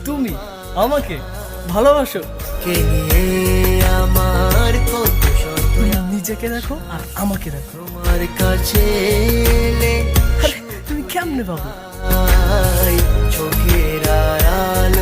তুমি আমাকে ভালোবাসো? কে নিয়ে আমার কত শত নিজেকে দেখো আর আমাকে দেখো। তোমার কাছে এলে আরে তুমি কেমনে পাবো? চোখের আড়াল